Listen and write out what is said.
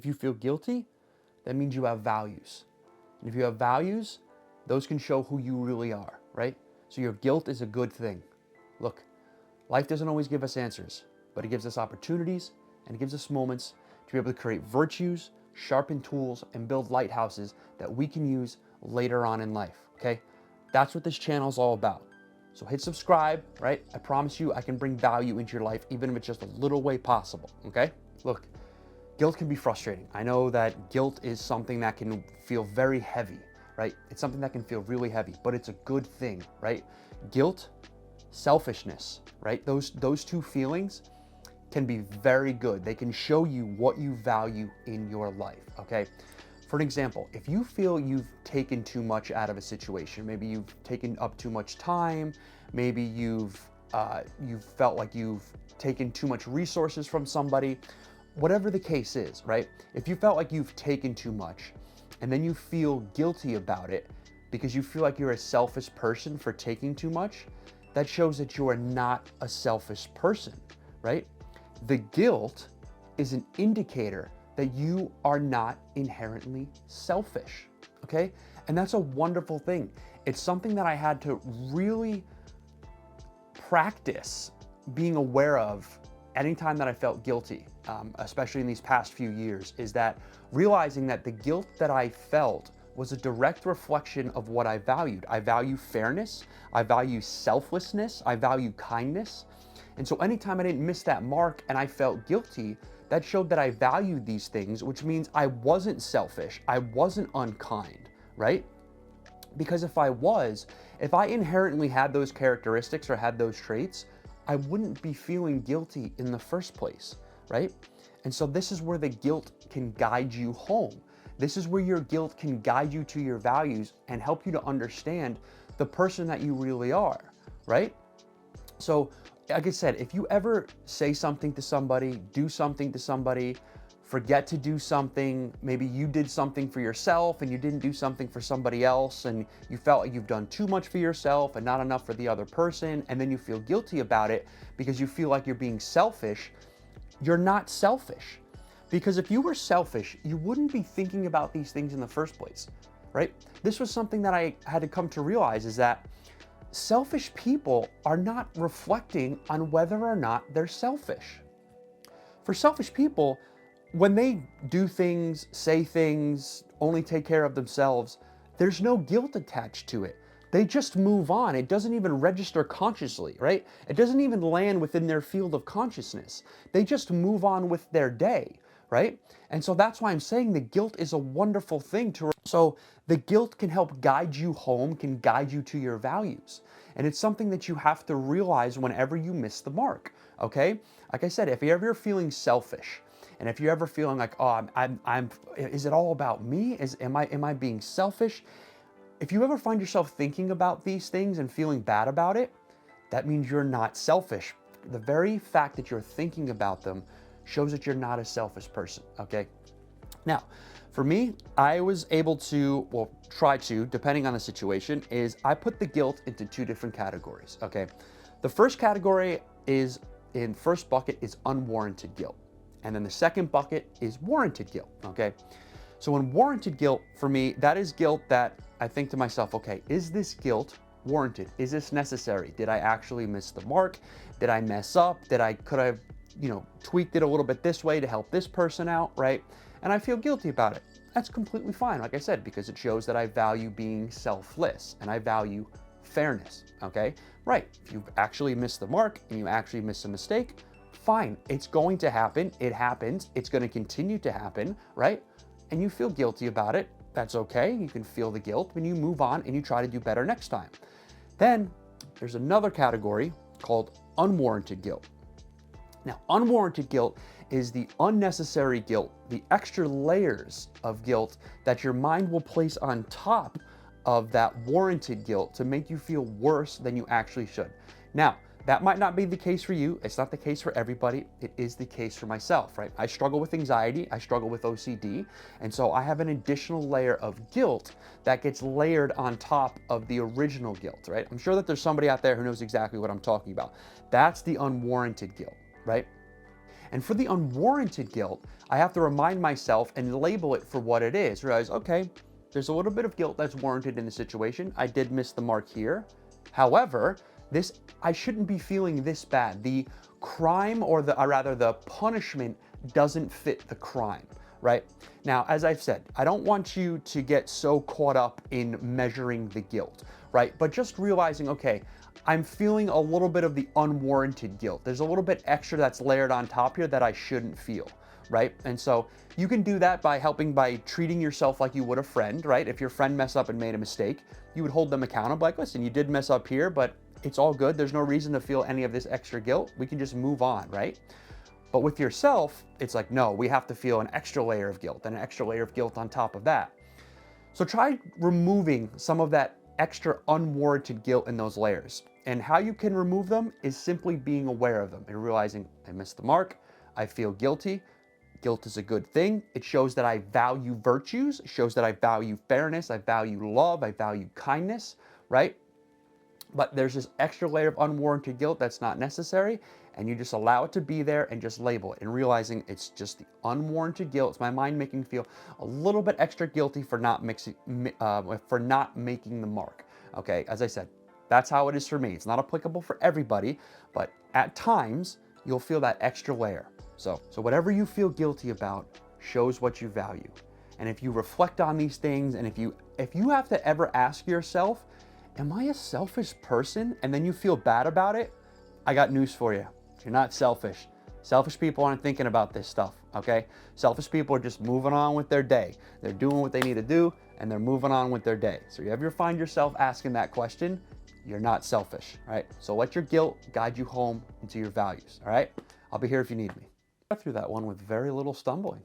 If you feel guilty, that means you have values. And if you have values, those can show who you really are, right? So your guilt is a good thing. Look, life doesn't always give us answers, but it gives us opportunities and it gives us moments to be able to create virtues, sharpen tools, and build lighthouses that we can use later on in life, okay? That's what this channel is all about. So hit subscribe, right? I promise you I can bring value into your life, even if it's just a little way possible, okay? Look, guilt can be frustrating. I know that guilt is something that can feel very heavy, right? It's something that can feel really heavy, but it's a good thing, right? Guilt, selfishness, right? Those two feelings can be very good. They can show you what you value in your life, okay? For an example, if you feel you've taken too much out of a situation, maybe you've taken up too much time, maybe you've felt like you've taken too much resources from somebody, whatever the case is, right? If you felt like you've taken too much and then you feel guilty about it because you feel like you're a selfish person for taking too much, that shows that you are not a selfish person, right? The guilt is an indicator that you are not inherently selfish, okay? And that's a wonderful thing. It's something that I had to really practice being aware of anytime that I felt guilty, especially in these past few years, is that realizing that the guilt that I felt was a direct reflection of what I valued. I value fairness, I value selflessness, I value kindness. And so anytime I didn't miss that mark and I felt guilty, that showed that I valued these things, which means I wasn't selfish, I wasn't unkind, right? Because if I inherently had those characteristics or had those traits, I wouldn't be feeling guilty in the first place, right? And so this is where the guilt can guide you home. This is where your guilt can guide you to your values and help you to understand the person that you really are, right? So, like I said, if you ever say something to somebody, do something to somebody, forget to do something, maybe you did something for yourself and you didn't do something for somebody else, and you felt like you've done too much for yourself and not enough for the other person, and then you feel guilty about it because you feel like you're being selfish, you're not selfish. Because if you were selfish, you wouldn't be thinking about these things in the first place, right? This was something that I had to come to realize, is that selfish people are not reflecting on whether or not they're selfish. For selfish people, when they do things, say things, only take care of themselves, there's no guilt attached to it. They just move on. It doesn't even register consciously, right? It doesn't even land within their field of consciousness. They just move on with their day, right? And so that's why I'm saying the guilt is a wonderful thing to. So the guilt can help guide you home, can guide you to your values. And it's something that you have to realize whenever you miss the mark, okay? Like I said, if you're ever feeling selfish, and if you're ever feeling like, oh, is it all about me? Am I being selfish? If you ever find yourself thinking about these things and feeling bad about it, that means you're not selfish. The very fact that you're thinking about them shows that you're not a selfish person, okay? Now, for me, I was able to, well, try to, depending on the situation, is I put the guilt into two different categories, okay? The first category is, in first bucket, is unwarranted guilt. And then the second bucket is warranted guilt, okay? So unwarranted guilt, for me, that is guilt that I think to myself, okay, is this guilt warranted? Is this necessary? Did I actually miss the mark? Did I mess up? Could I, tweaked it a little bit this way to help this person out, right? And I feel guilty about it. That's completely fine, like I said, because it shows that I value being selfless and I value fairness, okay? Right, if you actually miss the mark and you actually miss a mistake, fine, it's going to happen, it happens, it's gonna continue to happen, right? And you feel guilty about it, that's okay, you can feel the guilt when you move on and you try to do better next time. Then there's another category called unwarranted guilt. Now, unwarranted guilt is the unnecessary guilt, the extra layers of guilt that your mind will place on top of that warranted guilt to make you feel worse than you actually should. Now, that might not be the case for you. It's not the case for everybody. It is the case for myself, right? I struggle with anxiety. I struggle with OCD. And so I have an additional layer of guilt that gets layered on top of the original guilt, right? I'm sure that there's somebody out there who knows exactly what I'm talking about. That's the unwarranted guilt, right? And for the unwarranted guilt, I have to remind myself and label it for what it is. Realize, okay, there's a little bit of guilt that's warranted in the situation. I did miss the mark here. However, I shouldn't be feeling this bad. The crime, or rather the punishment, doesn't fit the crime, right? Now, as I've said, I don't want you to get so caught up in measuring the guilt, right? But just realizing, okay, I'm feeling a little bit of the unwarranted guilt. There's a little bit extra that's layered on top here that I shouldn't feel, right? And so you can do that by treating yourself like you would a friend, right? If your friend messed up and made a mistake, you would hold them accountable, like, listen, you did mess up here, but it's all good. There's no reason to feel any of this extra guilt. We can just move on, right? But with yourself, it's like, no, we have to feel an extra layer of guilt and an extra layer of guilt on top of that. So try removing some of that extra unwarranted guilt in those layers. And how you can remove them is simply being aware of them and realizing, I missed the mark, I feel guilty. Guilt is a good thing. It shows that I value virtues, it shows that I value fairness, I value love, I value kindness, right? But there's this extra layer of unwarranted guilt that's not necessary, and you just allow it to be there and just label it, and realizing it's just the unwarranted guilt. It's my mind making me feel a little bit extra guilty for not making the mark. Okay, as I said, that's how it is for me. It's not applicable for everybody, but at times you'll feel that extra layer. So whatever you feel guilty about shows what you value. And if you reflect on these things, and if you have to ever ask yourself, am I a selfish person? And then you feel bad about it, I got news for you. You're not selfish. Selfish people aren't thinking about this stuff, okay? Selfish people are just moving on with their day. They're doing what they need to do, and they're moving on with their day. So if you ever find yourself asking that question, you're not selfish, right? So let your guilt guide you home into your values, all right? I'll be here if you need me. I got through that one with very little stumbling.